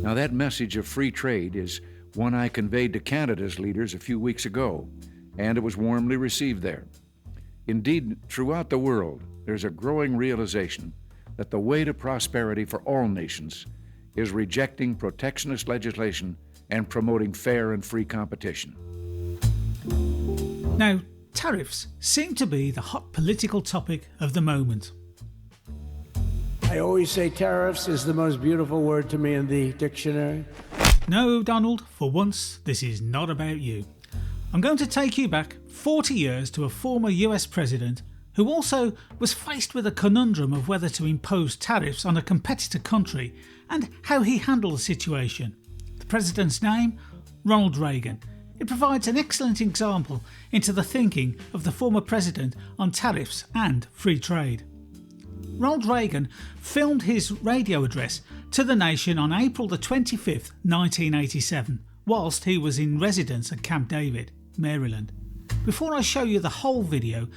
Now, that message of free trade is one I conveyed to Canada's leaders a few weeks ago, and it was warmly received there. Indeed, throughout the world, there's a growing realization that the way to prosperity for all nations is rejecting protectionist legislation and promoting fair and free competition. Now, tariffs seem to be the hot political topic of the moment. I always say tariffs is the most beautiful word to me in the dictionary. No, Donald, for once, this is not about you. I'm going to take you back 40 years to a former US president who also was faced with a conundrum of whether to impose tariffs on a competitor country and how he handled the situation. The president's name? Ronald Reagan. It provides an excellent example into the thinking of the former president on tariffs and free trade. Ronald Reagan filmed his radio address to the nation on April the 25th, 1987, whilst he was in residence at Camp David, Maryland. Before I show you the whole video,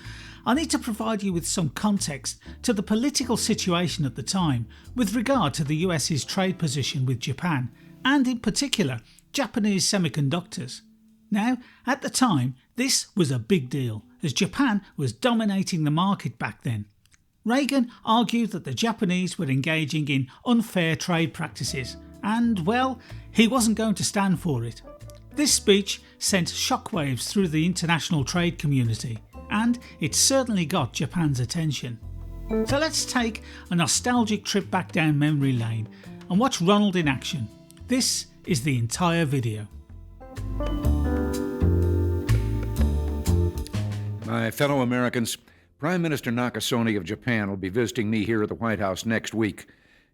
I need to provide you with some context to the political situation at the time with regard to the US's trade position with Japan, and in particular, Japanese semiconductors. Now, at the time, this was a big deal, as Japan was dominating the market back then. Reagan argued that the Japanese were engaging in unfair trade practices, and, well, he wasn't going to stand for it. This speech sent shockwaves through the international trade community, and it certainly got Japan's attention. So let's take a nostalgic trip back down memory lane and watch Ronald in action. This is the entire video. My fellow Americans, Prime Minister Nakasone of Japan will be visiting me here at the White House next week.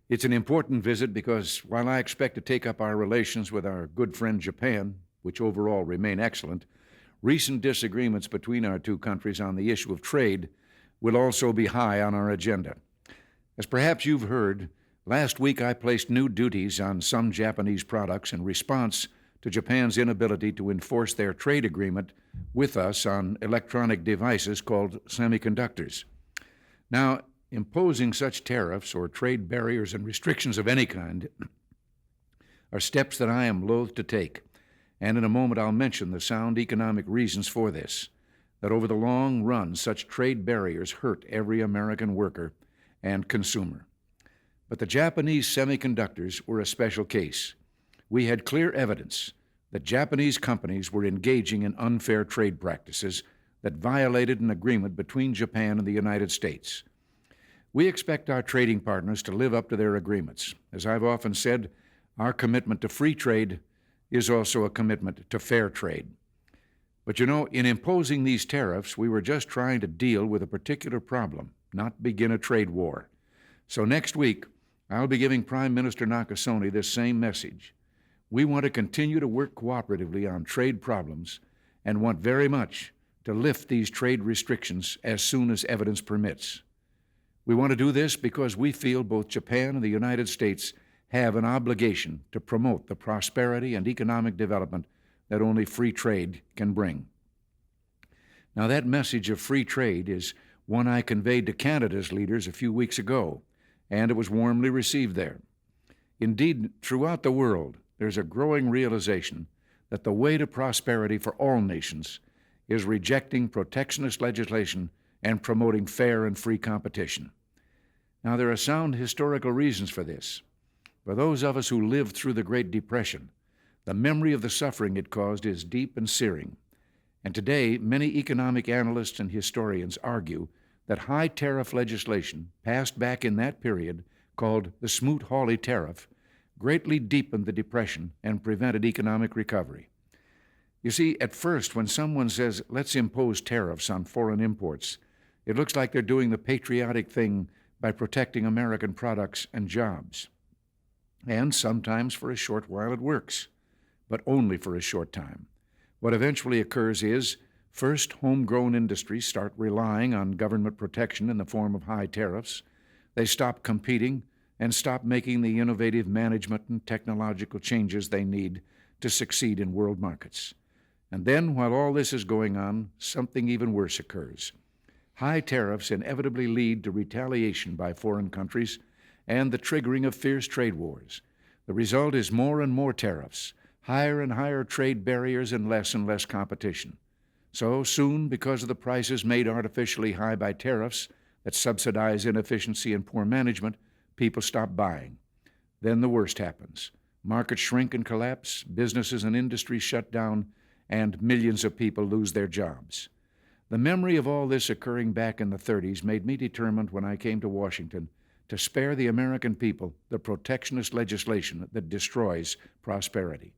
It's an important visit because while I expect to take up our relations with our good friend Japan, which overall remain excellent, recent disagreements between our two countries on the issue of trade will also be high on our agenda. As perhaps you've heard, last week I placed new duties on some Japanese products in response to Japan's inability to enforce their trade agreement with us on electronic devices called semiconductors. Now, imposing such tariffs or trade barriers and restrictions of any kind are steps that I am loath to take, and in a moment I'll mention the sound economic reasons for this, that over the long run such trade barriers hurt every American worker and consumer. But the Japanese semiconductors were a special case. We had clear evidence that Japanese companies were engaging in unfair trade practices that violated an agreement between Japan and the United States. We expect our trading partners to live up to their agreements. As I've often said, our commitment to free trade is also a commitment to fair trade. But in imposing these tariffs, we were just trying to deal with a particular problem, not begin a trade war. So next week, I'll be giving Prime Minister Nakasone this same message. We want to continue to work cooperatively on trade problems and want very much to lift these trade restrictions as soon as evidence permits. We want to do this because we feel both Japan and the United States have an obligation to promote the prosperity and economic development that only free trade can bring. Now, that message of free trade is one I conveyed to Canada's leaders a few weeks ago, and it was warmly received there. Indeed, throughout the world, there's a growing realization that the way to prosperity for all nations is rejecting protectionist legislation and promoting fair and free competition. Now, there are sound historical reasons for this. For those of us who lived through the Great Depression, the memory of the suffering it caused is deep and searing. And today, many economic analysts and historians argue that high tariff legislation passed back in that period, called the Smoot-Hawley Tariff, greatly deepened the Depression and prevented economic recovery. You see, at first, when someone says, let's impose tariffs on foreign imports, it looks like they're doing the patriotic thing by protecting American products and jobs. And sometimes for a short while it works, but only for a short time. What eventually occurs is, first, homegrown industries start relying on government protection in the form of high tariffs. They stop competing and stop making the innovative management and technological changes they need to succeed in world markets. And then, while all this is going on, something even worse occurs. High tariffs inevitably lead to retaliation by foreign countries and the triggering of fierce trade wars. The result is more and more tariffs, higher and higher trade barriers, and less competition. So soon, because of the prices made artificially high by tariffs that subsidize inefficiency and poor management, people stop buying. Then the worst happens. Markets shrink and collapse, businesses and industries shut down, and millions of people lose their jobs. The memory of all this occurring back in the 30s made me determined when I came to Washington to spare the American people the protectionist legislation that destroys prosperity.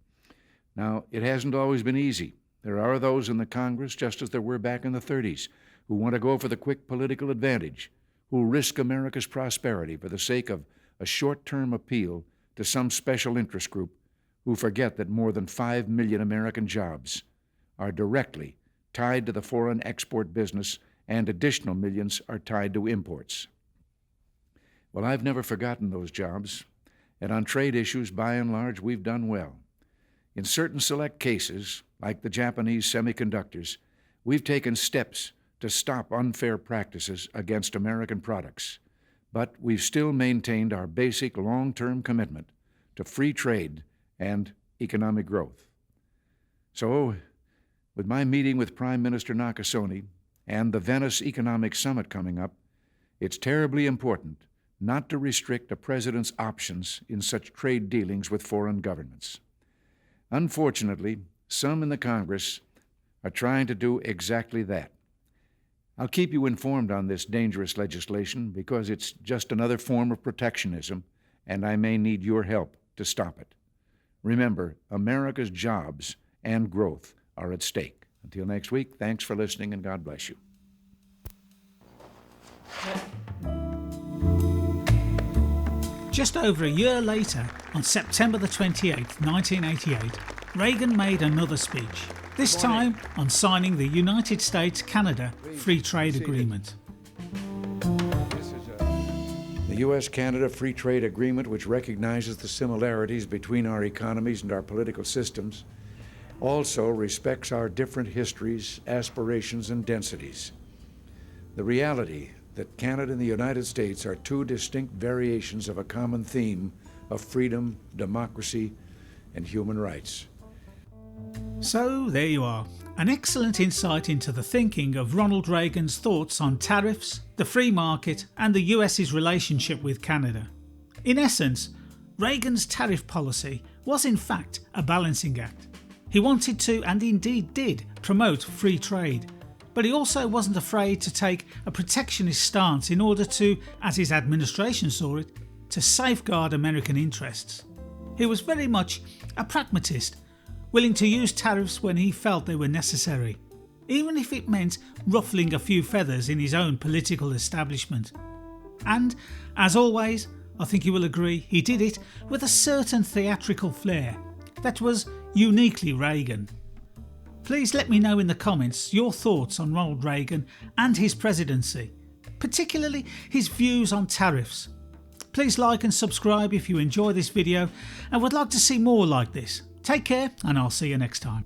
Now, it hasn't always been easy. There are those in the Congress, just as there were back in the 30s, who want to go for the quick political advantage, who risk America's prosperity for the sake of a short-term appeal to some special interest group, who forget that more than 5 million American jobs are directly tied to the foreign export business, and additional millions are tied to imports. Well, I've never forgotten those jobs, and on trade issues, by and large, we've done well. In certain select cases, like the Japanese semiconductors, we've taken steps to stop unfair practices against American products, but we've still maintained our basic long-term commitment to free trade and economic growth. So, with my meeting with Prime Minister Nakasone and the Venice Economic Summit coming up, it's terribly important not to restrict a president's options in such trade dealings with foreign governments. Unfortunately, some in the Congress are trying to do exactly that. I'll keep you informed on this dangerous legislation because it's just another form of protectionism, and I may need your help to stop it. Remember, America's jobs and growth are at stake. Until next week, thanks for listening, and God bless you. Just over a year later, on September the 28th, 1988, Reagan made another speech, this time on signing the United States-Canada Free Trade Agreement. The U.S.-Canada Free Trade Agreement, which recognizes the similarities between our economies and our political systems, also respects our different histories, aspirations, and densities. The reality that Canada and the United States are two distinct variations of a common theme of freedom, democracy, and human rights. So there you are, an excellent insight into the thinking of Ronald Reagan's thoughts on tariffs, the free market, and the US's relationship with Canada. In essence, Reagan's tariff policy was in fact a balancing act. He wanted to, and indeed did, promote free trade, but he also wasn't afraid to take a protectionist stance in order to, as his administration saw it, to safeguard American interests. He was very much a pragmatist, willing to use tariffs when he felt they were necessary, even if it meant ruffling a few feathers in his own political establishment. And, as always, I think you will agree, he did it with a certain theatrical flair that was uniquely Reagan. Please let me know in the comments your thoughts on Ronald Reagan and his presidency, particularly his views on tariffs. Please like and subscribe if you enjoy this video and would like to see more like this. Take care, and I'll see you next time.